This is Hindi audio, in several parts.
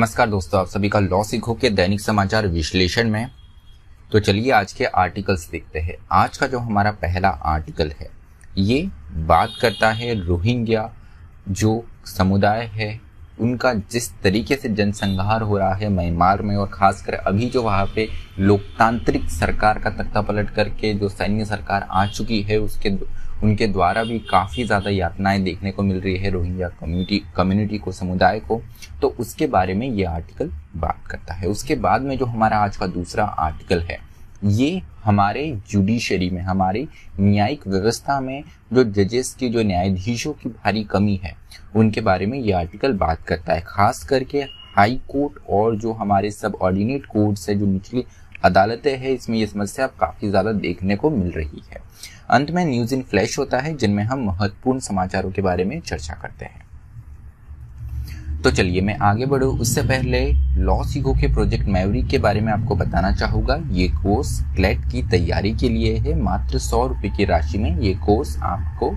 नमस्कार दोस्तों, आप सभी का लॉ सीखो के दैनिक समाचार विश्लेषण में। तो चलिए आज के आर्टिकल्स देखते हैं। आज का जो हमारा पहला आर्टिकल है ये बात करता है रोहिंग्या जो समुदाय है उनका जिस तरीके से जनसंहार हो रहा है म्यांमार में, और खासकर अभी जो वहाँ पे लोकतांत्रिक सरकार का तख्ता पलट करके जो सैन्य सरकार आ चुकी है उनके द्वारा भी काफ़ी ज़्यादा यातनाएं देखने को मिल रही है रोहिंग्या कम्युनिटी को, समुदाय को। तो उसके बारे में ये आर्टिकल बात करता है। उसके बाद में जो हमारा आज का दूसरा आर्टिकल है ये हमारे जुडिशरी में, हमारी न्यायिक व्यवस्था में जो जजेस की, जो न्यायाधीशों की भारी कमी है उनके बारे में ये आर्टिकल बात करता है। खास करके हाई कोर्ट और जो हमारे सब ऑर्डिनेट कोर्ट्स है, जो निचली अदालतें हैं, इसमें ये समस्या काफ़ी ज़्यादा देखने को मिल रही है। अंत में न्यूज़ इन फ्लैश होता है जिनमें हम महत्वपूर्ण समाचारों के बारे में चर्चा करते हैं। तो चलिए मैं आगे बढ़ूं उससे पहले लॉ सीखो के प्रोजेक्ट मैवरिक के बारे में आपको बताना चाहूँगा। ये कोर्स क्लैट की तैयारी के लिए है। मात्र 100 रुपये की राशि में ये कोर्स आपको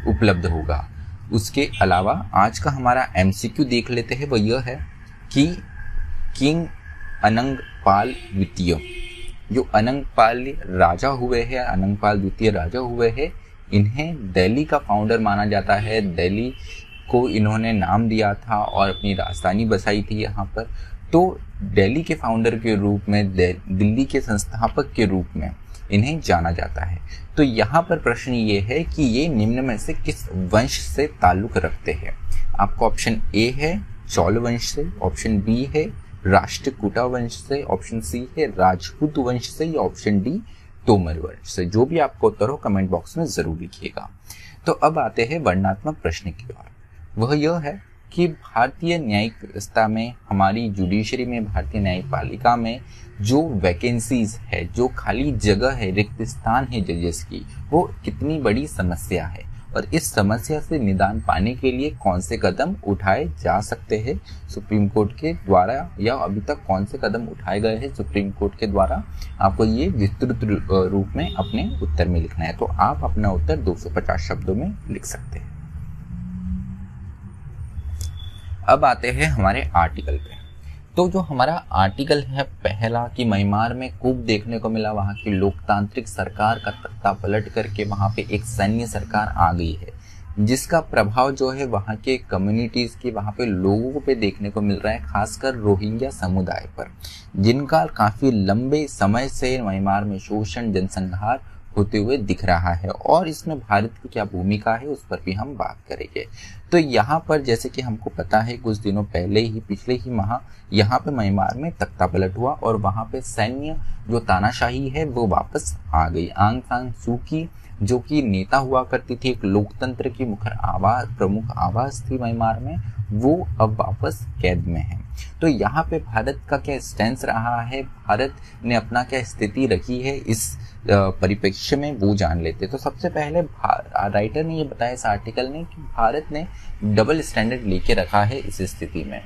उपलब्ध होगा। उसके अलावा आज का हमारा MCQ देख लेते हैं। वो यह है कि किंग अनंगपाल द्वितीय, जो अनंगपाल राजा हुए हैं, अनंगपाल द्वितीय राजा हुए हैं, इन्हें दिल्ली का फाउंडर माना जाता है। दिल्ली को इन्होंने नाम दिया था और अपनी राजधानी बसाई थी यहाँ पर। तो दिल्ली के फाउंडर के रूप में, दिल्ली के संस्थापक के रूप में इन्हें जाना जाता है। तो यहाँ पर प्रश्न ये है कि ये निम्न में से किस वंश से ताल्लुक रखते हैं। आपका ऑप्शन ए है चोल वंश से, ऑप्शन बी है राष्ट्रकूटा वंश से, ऑप्शन सी है राजपूत वंश से, या ऑप्शन डी तोमर वंश से। जो भी आपको उत्तर हो कमेंट बॉक्स में जरूर लिखिएगा। तो अब आते हैं वर्णनात्मक प्रश्न की ओर। वह यह है कि भारतीय न्यायिक व्यवस्था में, हमारी जुडिशरी में, भारतीय न्यायपालिका में जो वैकेंसीज है, जो खाली जगह है, रिक्त स्थान है जजेस की, वो कितनी बड़ी समस्या है और इस समस्या से निदान पाने के लिए कौन से कदम उठाए जा सकते हैं सुप्रीम कोर्ट के द्वारा, या अभी तक कौन से कदम उठाए गए हैं सुप्रीम कोर्ट के द्वारा। आपको ये विस्तृत रूप में अपने उत्तर में लिखना है। तो आप अपना उत्तर 250 शब्दों में लिख सकते हैं। अब आते हैं हमारे आर्टिकल पे। तो जो हमारा आर्टिकल है पहला कि म्यांमार में खूब देखने को मिला वहाँ की लोकतांत्रिक सरकार का तख्ता पलट करके वहाँ पे एक सैन्य सरकार आ गई है, जिसका प्रभाव जो है वहाँ के कम्युनिटीज़ की, वहाँ पे लोगों पे देखने को मिल रहा है, खासकर रोहिंग्या समुदाय पर, जिनका काफ़ी लंबे समय से म्यांमार में शोषण, जनसंहार होते हुए दिख रहा है। और इसमें भारत की क्या भूमिका है उस पर भी हम बात करेंगे। तो यहाँ पर जैसे कि हमको पता है कुछ दिनों पहले ही, पिछले ही माह यहाँ पे म्यांमार में तख्ता पलट हुआ और वहाँ पे सैन्य जो तानाशाही है वो वापस आ गई। आंग सान सू की जो कि नेता हुआ करती थी, एक लोकतंत्र की प्रमुख आवाज थी म्यांमार में, वो अब वापस कैद में है। तो यहाँ पे भारत का क्या स्टैंस रहा है, भारत ने अपना क्या स्थिति रखी है इस परिप्रेक्ष्य में, वो जान लेते। तो सबसे पहले राइटर ने ये बताया इस आर्टिकल ने कि भारत ने डबल स्टैंडर्ड लेके रखा है इस स्थिति में।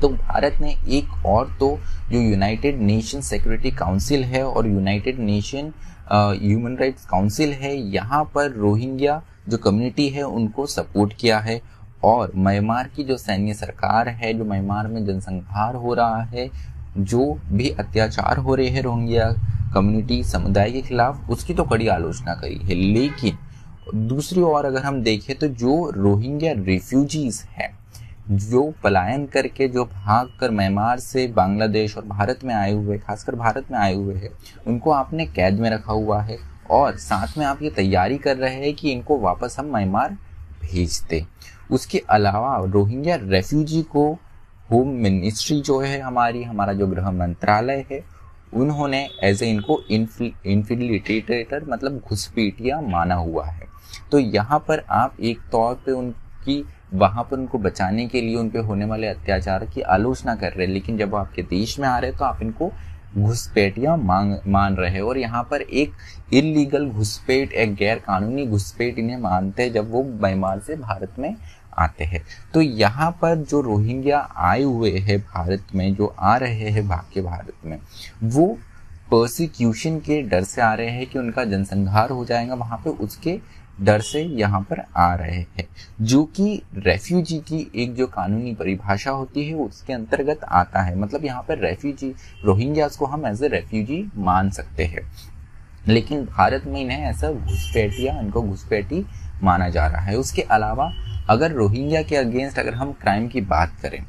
तो भारत ने एक और तो जो यूनाइटेड नेशन सिक्योरिटी काउंसिल है और United nation human rights council है, यहाँ पर रोहिंग्या जो कम्युनिटी है उनको सपोर्ट किया है। और म्यांमार की जो सैन्य सरकार है, जो म्यांमार में जनसंहार हो रहा है, जो भी अत्याचार हो रहे हैं रोहिंग्या कम्युनिटी समुदाय के खिलाफ, उसकी तो कड़ी आलोचना करी है। लेकिन दूसरी ओर अगर हम देखें तो जो रोहिंग्या रिफ्यूजीज हैं, जो पलायन करके, जो भाग कर म्यांमार से बांग्लादेश और भारत में आए हुए, खासकर भारत में आए हुए हैं, उनको आपने कैद में रखा हुआ है और साथ में आप ये तैयारी कर रहे हैं कि इनको वापस हम म्यांमार भेजते। उसके अलावा रोहिंग्या रेफ्यूजी को होम मिनिस्ट्री जो है हमारा जो गृह मंत्रालय है, उन्होंने एज ए इनको इन्फिल्ट्रेटर मतलब घुसपैठिया माना हुआ है। तो यहाँ पर आप एक तौर पे उनकी, वहाँ पर उनको बचाने के लिए उन पे होने वाले अत्याचार की आलोचना कर रहे हैं, लेकिन जब वो आपके देश में आ रहे हैं तो आप इनको घुसपैठिया मान रहे हैं। और यहाँ पर एक इलीगल घुसपैठ, एक गैर कानूनी घुसपैठ इन्हें मानते हैं जब वो म्यांमार से भारत में आते हैं। तो यहाँ पर जो रोहिंग्या आए हुए हैं भारत में, जो आ रहे हैं भाग के भारत में, वो पर्सिक्यूशन के डर से आ रहे हैं कि उनका जनसंहार हो जाएगा वहाँ पे, उसके डर से यहाँ पर आ रहे हैं, जो कि रेफ्यूजी की एक जो कानूनी परिभाषा होती है उसके अंतर्गत आता है। मतलब यहाँ पर रेफ्यूजी, रोहिंग्यास को हम एज ए रेफ्यूजी मान सकते हैं, लेकिन भारत में इन्हें ऐसा घुसपैठिया, इनको घुसपैठी माना जा रहा है। उसके अलावा अगर रोहिंग्या के अगेंस्ट अगर हम क्राइम की बात करें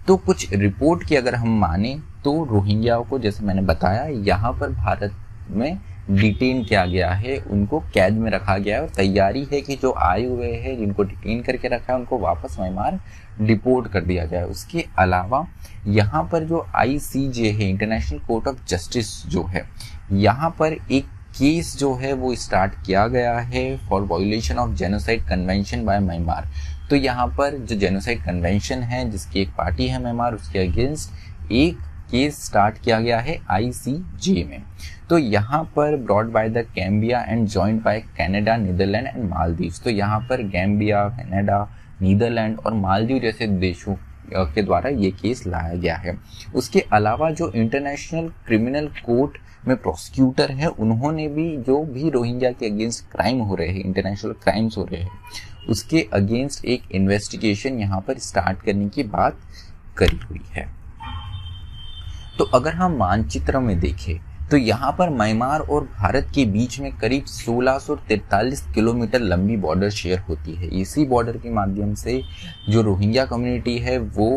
तो कुछ रिपोर्ट की अगर हम माने तो रोहिंग्याओं को, जैसे मैंने बताया, यहाँ पर भारत में डिटेन किया गया है, उनको कैद में रखा गया है और तैयारी है कि जो आए हुए हैं जिनको डिटेन करके रखा है उनको वापस म्यांमार डिपोर्ट कर दिया जाए। उसके अलावा यहाँ पर जो ICJ है, इंटरनेशनल कोर्ट ऑफ जस्टिस जो है, यहाँ पर एक केस जो है वो स्टार्ट किया गया है for violation of genocide convention by Myanmar. तो यहाँ पर जो जेनोसाइड कन्वेंशन है जिसकी एक पार्टी है म्यांमार, उसके अगेंस्ट एक केस स्टार्ट किया गया है ICJ में। तो यहाँ पर brought by the Gambia and joint by Canada, Netherland and Maldives. तो यहाँ पर गैम्बिया, कनाडा, नीदरलैंड और मालदीव जैसे देशों के द्वारा ये केस लाया गया है। उसके अलावा जो इंटरनेशनल क्रिमिनल कोर्ट में प्रोसिक्यूटर है, उन्होंने भी जो भी रोहिंग्या के अगेंस्ट क्राइम हो रहे हैं, इंटरनेशनल क्राइम्स हो रहे हैं, उसके अगेंस्ट एक इन्वेस्टिगेशन यहाँ पर स्टार्ट करने की बात करी हुई है। तो अगर हम मानचित्र में देखें तो यहाँ पर म्यांमार और भारत के बीच में करीब 1643 किलोमीटर लंबी बॉर्डर शेयर होती है। इसी बॉर्डर के माध्यम से जो रोहिंग्या कम्युनिटी है वो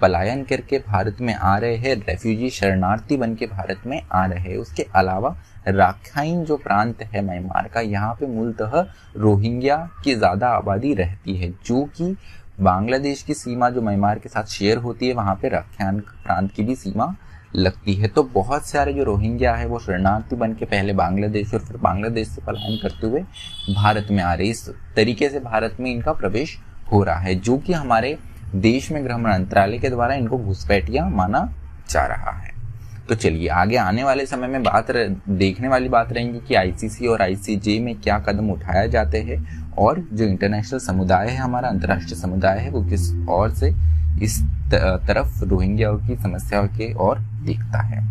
पलायन करके भारत में आ रहे हैं, रेफ्यूजी शरणार्थी बन के भारत में आ रहे हैं। उसके अलावा राखाइन जो प्रांत है म्यांमार का, यहाँ पे मूलतः रोहिंग्या की ज़्यादा आबादी रहती है, जो कि बांग्लादेश की सीमा जो म्यांमार के साथ शेयर होती है, वहाँ पे राखाइन प्रांत की भी सीमा लगती है। तो बहुत सारे जो रोहिंग्या है वो शरणार्थी बन के पहले बांग्लादेश और फिर बांग्लादेश से पलायन करते हुए भारत में आ रहे। इस तरीके से भारत में इनका प्रवेश हो रहा है, जो कि हमारे देश में गृह मंत्रालय के द्वारा इनको घुसपैठिया माना जा रहा है। तो चलिए आगे आने वाले समय में देखने वाली बात रहेंगी कि ICC और ICJ में क्या कदम उठाया जाते हैं और जो इंटरनेशनल समुदाय है, हमारा अंतर्राष्ट्रीय समुदाय है, वो किस ओर से इस तरफ रोहिंग्या की समस्या के ओर देखता है।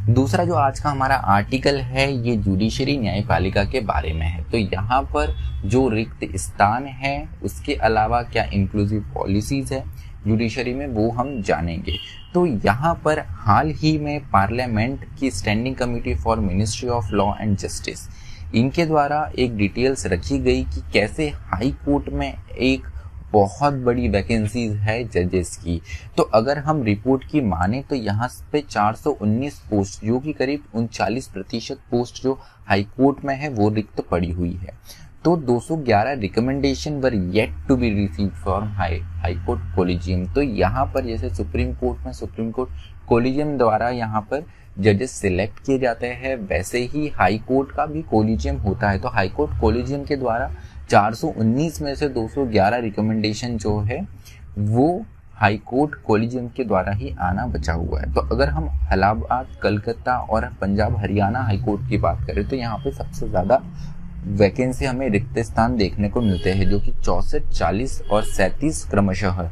दूसरा जो आज का हमारा आर्टिकल है ये जुडिशरी न्यायपालिका के बारे में है। तो यहाँ पर जो रिक्त स्थान है उसके अलावा क्या इंक्लूसिव पॉलिसीज है जुडिशरी में वो हम जानेंगे। तो यहाँ पर हाल ही में पार्लियामेंट की standing committee for ministry of law and justice, इनके द्वारा एक डिटेल्स रखी गई कि कैसे हाई कोर्ट में एक बहुत बड़ी वैकेंसीज है जजेस की। तो अगर हम रिपोर्ट की माने तो यहाँ पे 419 पोस्ट, जो कि करीब 39% पोस्ट जो हाई कोर्ट में है वो रिक्त पड़ी हुई है। तो 211 recommendation were yet to be received from high court collegium. तो यहाँ पर जैसे सुप्रीम कोर्ट में सुप्रीम कोर्ट कोलिजियम द्वारा यहाँ पर जजेस सिलेक्ट किए जाते हैं, वैसे ही हाई कोर्ट का भी कोलिजियम होता है। तो हाई कोर्ट कोलिजियम के द्वारा 419 में से 211 रिकमेंडेशन जो है वो हाई कोर्ट कोलिजियम के द्वारा ही आना बचा हुआ है। तो अगर हम इलाहाबाद, कलकत्ता और पंजाब हरियाणा हाई कोर्ट की बात करें तो यहाँ पे सबसे ज़्यादा वैकेंसी हमें रिक्त स्थान देखने को मिलते हैं, जो कि 64, 40 और 37 क्रमशः है।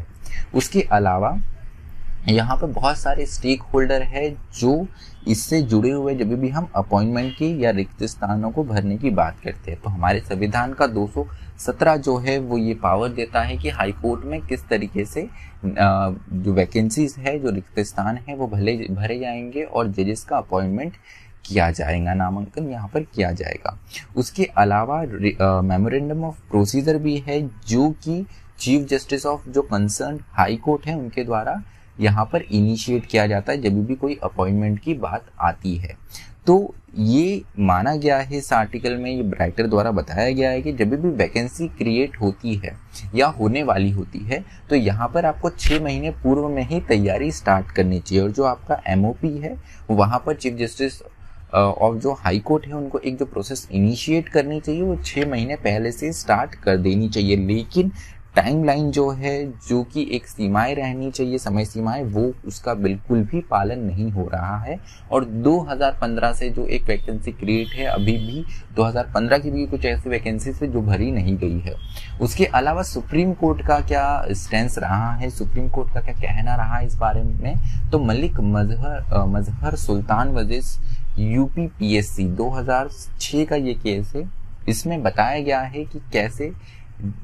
उसके अलावा यहाँ पे बहुत सारे स्टेक होल्डर है जो इससे जुड़े हुए, जब भी हम अपॉइंटमेंट की या रिक्त स्थानों को भरने की बात करते हैं। तो हमारे संविधान का 217 जो है वो ये पावर देता है कि हाई कोर्ट में किस तरीके से जो वैकेंसीज है, जो रिक्त स्थान है वो भरे जाएंगे और जजेस का अपॉइंटमेंट किया जाएगा, नामांकन यहाँ पर किया जाएगा। उसके अलावा मेमोरेंडम ऑफ प्रोसीजर भी है, जो कि चीफ जस्टिस ऑफ जो कंसर्न हाई कोर्ट है उनके द्वारा यहाँ पर इनिशिएट किया जाता है जब भी कोई अपॉइंटमेंट की बात आती है। तो ये माना गया है इस आर्टिकल में, ये राइटर द्वारा बताया गया है कि जब भी वैकेंसी क्रिएट होती है या होने वाली होती है तो यहाँ पर आपको 6 महीने पूर्व में ही तैयारी स्टार्ट करनी चाहिए। और जो आपका MOP है वहाँ पर चीफ जस्टिस और जो हाई कोर्ट है उनको एक जो प्रोसेस इनिशिएट करनी चाहिए वो 6 महीने पहले से स्टार्ट कर देनी चाहिए। लेकिन टाइमलाइन जो है, जो कि एक सीमाएं रहनी चाहिए, समय सीमाएं, वो उसका बिल्कुल भी पालन नहीं हो रहा है। और 2015 से जो एक वैकेंसी क्रिएट है, अभी भी 2015 की भी कुछ ऐसी वैकेंसी से जो भरी नहीं गई है। उसके अलावा सुप्रीम कोर्ट का क्या स्टैंड रहा है, सुप्रीम कोर्ट का क्या कहना रहा है इस बारे में, तो मलिक मजहर सुल्तान वर्सेस UP PSC 2006 का ये केस है, इसमें बताया गया है कि कैसे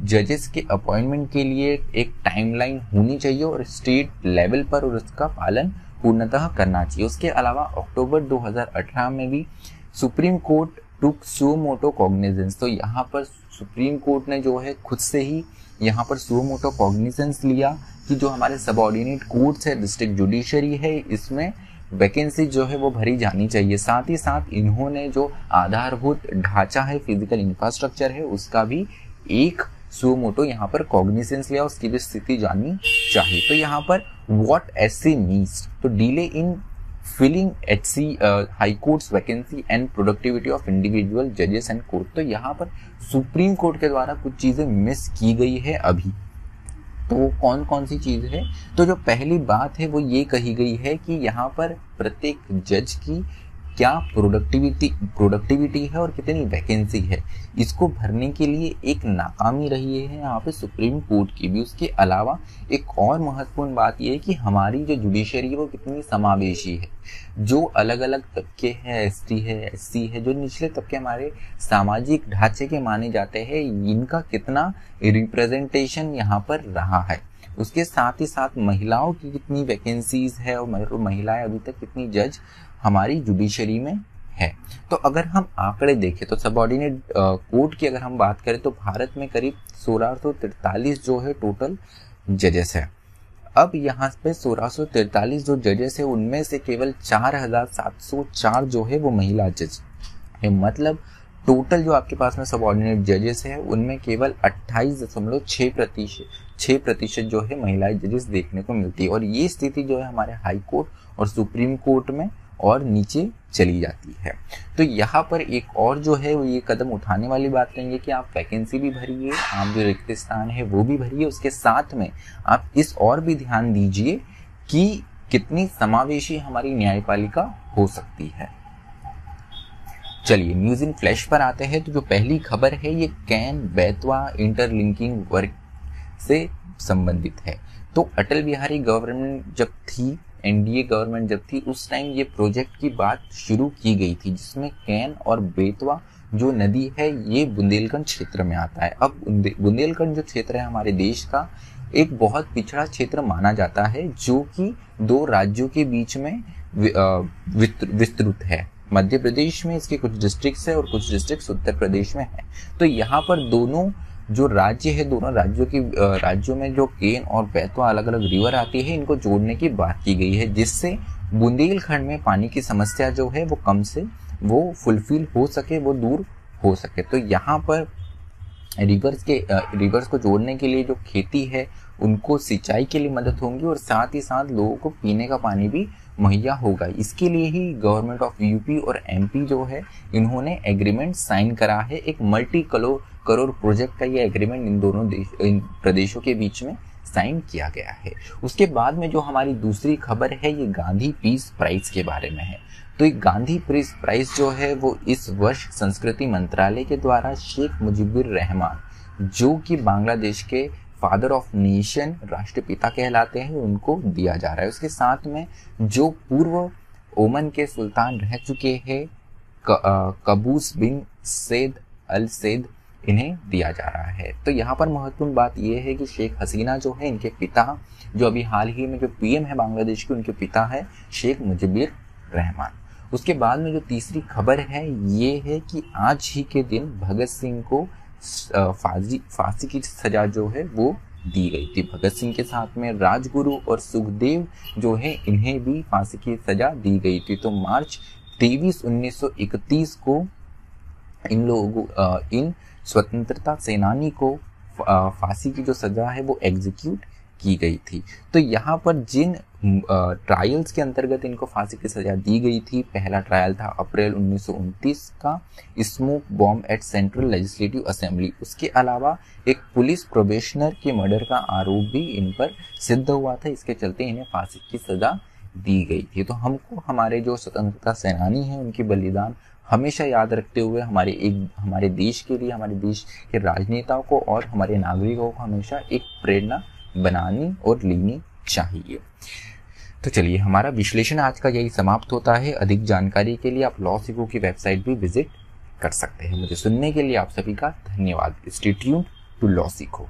जजेस के अपॉइंटमेंट के लिए एक टाइमलाइन होनी चाहिए और स्टेट लेवल पर और उसका पालन पूर्णतः करना चाहिए। उसके अलावा अक्टूबर 2018 में भी सुप्रीम कोर्ट टुक सुओ मोटो कॉग्निजेंस, तो यहाँ पर सुप्रीम कोर्ट ने जो है खुद से ही यहाँ पर सुओ मोटो कॉग्निजेंस लिया कि जो हमारे सबऑर्डिनेट कोर्ट्स है, डिस्ट्रिक्ट जुडिशरी है, इसमें वैकेंसी जो है वो भरी जानी चाहिए। साथ ही साथ इन्होंने जो आधारभूत ढांचा है, फिजिकल इंफ्रास्ट्रक्चर है, उसका भी एक सुओ मोटो यहाँ पर कॉग्निजेंस लिया, उसकी भी स्थिति जाननी चाहिए। तो यहाँ पर व्हाट एससी मीन्स, तो delay in filling HC high courts vacancy and productivity of individual जजेस एंड कोर्ट। तो यहाँ पर सुप्रीम कोर्ट के द्वारा कुछ चीजें मिस की गई है अभी। तो वो कौन कौन सी चीज है? तो जो पहली बात है वो ये कही गई है कि यहाँ पर प्रत्येक जज की क्या प्रोडक्टिविटी है और कितनी वैकेंसी है, इसको भरने के लिए एक नाकामी रही है यहाँ पे सुप्रीम कोर्ट की भी। उसके अलावा एक और महत्वपूर्ण बात यह है कि हमारी जो जुडिशरी है वो कितनी समावेशी है। जो अलग अलग तबके हैं, एसटी है, एससी है, जो निचले तबके हमारे सामाजिक ढांचे के माने जाते हैं, इनका कितना रिप्रेजेंटेशन यहाँ पर रहा है। उसके साथ ही साथ महिलाओं की कितनी वैकेंसीज है और महिलाएं अभी तक कितनी जज हमारी जुडिशरी में है। तो अगर हम आंकड़े देखें तो सबऑर्डिनेट कोर्ट की अगर हम बात करें तो भारत में करीब 1643 जो है टोटल जजेस है। अब यहाँ पे 1643 जो जजेस है उनमें से केवल 4704 जो है वो महिला जज है। मतलब टोटल जो आपके पास में सबऑर्डिनेट जजेस है उनमें केवल 28.6% जो है महिलाएं जजेस देखने को मिलती है। और ये स्थिति जो है हमारे हाई कोर्ट और सुप्रीम कोर्ट में और नीचे चली जाती है। तो यहाँ पर एक और जो है वो ये कदम उठाने वाली बात रहेंगे कि आप वैकेंसी भी भरिए, आप जो रिक्त स्थान है वो भी भरिए, उसके साथ में आप इस और भी ध्यान दीजिए कि कितनी समावेशी हमारी न्यायपालिका हो सकती है। चलिए न्यूज इन फ्लैश पर आते हैं। तो जो पहली खबर है ये कैन बेतवा इंटरलिंकिंग वर्क से संबंधित है। तो अटल बिहारी गवर्नमेंट जब थी, एनडीए गवर्नमेंट जब थी, उस टाइम ये प्रोजेक्ट की बात शुरू की गई थी जिसमें कैन और बेतवा जो नदी है ये बुंदेलखंड क्षेत्र में आता है। अब बुंदेलखंड जो क्षेत्र है हमारे देश का एक बहुत पिछड़ा क्षेत्र माना जाता है जो कि दो राज्यों के बीच में विस्तृत है। मध्य प्रदेश में इसके कुछ डिस्ट्रिक्ट्स है और कुछ डिस्ट्रिक्ट्स उत्तर प्रदेश में है। तो यहाँ पर दोनों जो राज्य है, दोनों राज्यों में जो केन और बेतवा अलग अलग रिवर आती है, इनको जोड़ने की बात की गई है जिससे बुंदेलखंड में पानी की समस्या जो है वो कम से वो फुलफिल हो सके, वो दूर हो सके। तो यहाँ पर रिवर्स को जोड़ने के लिए जो खेती है उनको सिंचाई के लिए मदद होंगी और साथ ही साथ लोगों को पीने का पानी भी मुहैया होगा। इसके लिए ही गवर्नमेंट ऑफ यूपी और एमपी जो है इन्होंने एग्रीमेंट साइन करा है। एक मल्टी करोड़ प्रोजेक्ट का ये एग्रीमेंट इन प्रदेशों के बीच में साइन किया गया है। उसके बाद में जो हमारी दूसरी खबर है ये गांधी पीस प्राइज के बारे में है। तो एक गांधी पीस प्राइज जो है वो इस वर्ष संस्कृति मंत्रालय के द्वारा शेख मुजीबुर रहमान जो कि बांग्लादेश के फादर ऑफ नेशन, राष्ट्रपिता कहलाते हैं, उनको दिया जा रहा है। उसके साथ में जो पूर्व ओमन के सुल्तान रह चुके हैं कबूस बिन सैद अल सैद, इन्हें दिया जा रहा है। तो यहाँ पर महत्वपूर्ण बात यह है कि शेख हसीना जो है इनके पिता, जो अभी हाल ही में जो पीएम है बांग्लादेश के, उनके पिता है शेख मुजीबुर रहमान। उसके बाद में जो तीसरी खबर है ये है कि आज ही के दिन भगत सिंह को फांसी की सजा जो है वो दी गई थी। भगत सिंह के साथ में राजगुरु और सुखदेव जो है इन्हें भी फांसी की सजा दी गई थी। तो मार्च 23, 1931 को इन स्वतंत्रता सेनानी को फांसी की जो सजा है वो एग्जीक्यूट की गई थी। तो यहाँ पर जिन ट्रायल्स के अंतर्गत इनको फांसी की सजा दी गई थी, पहला ट्रायल था अप्रैल 1929 का, smoke bomb at central legislative assembly. उसके अलावा एक पुलिस प्रोबेशनर के मर्डर का आरोप भी इन पर सिद्ध हुआ था, इसके चलते इन्हें फांसी की सजा दी गई थी। तो हमको हमारे जो स्वतंत्रता सेनानी हैं उनकी बलिदान हमेशा याद रखते हुए हमारे देश के लिए, हमारे देश के राजनेताओं को और हमारे नागरिकों को हमेशा एक प्रेरणा बनानी और लेनी चाहिए। तो चलिए हमारा विश्लेषण आज का यही समाप्त होता है। अधिक जानकारी के लिए आप लॉ सिको की वेबसाइट भी विजिट कर सकते हैं। मुझे सुनने के लिए आप सभी का धन्यवाद। स्टे ट्यून्ड टू लॉ सीखो।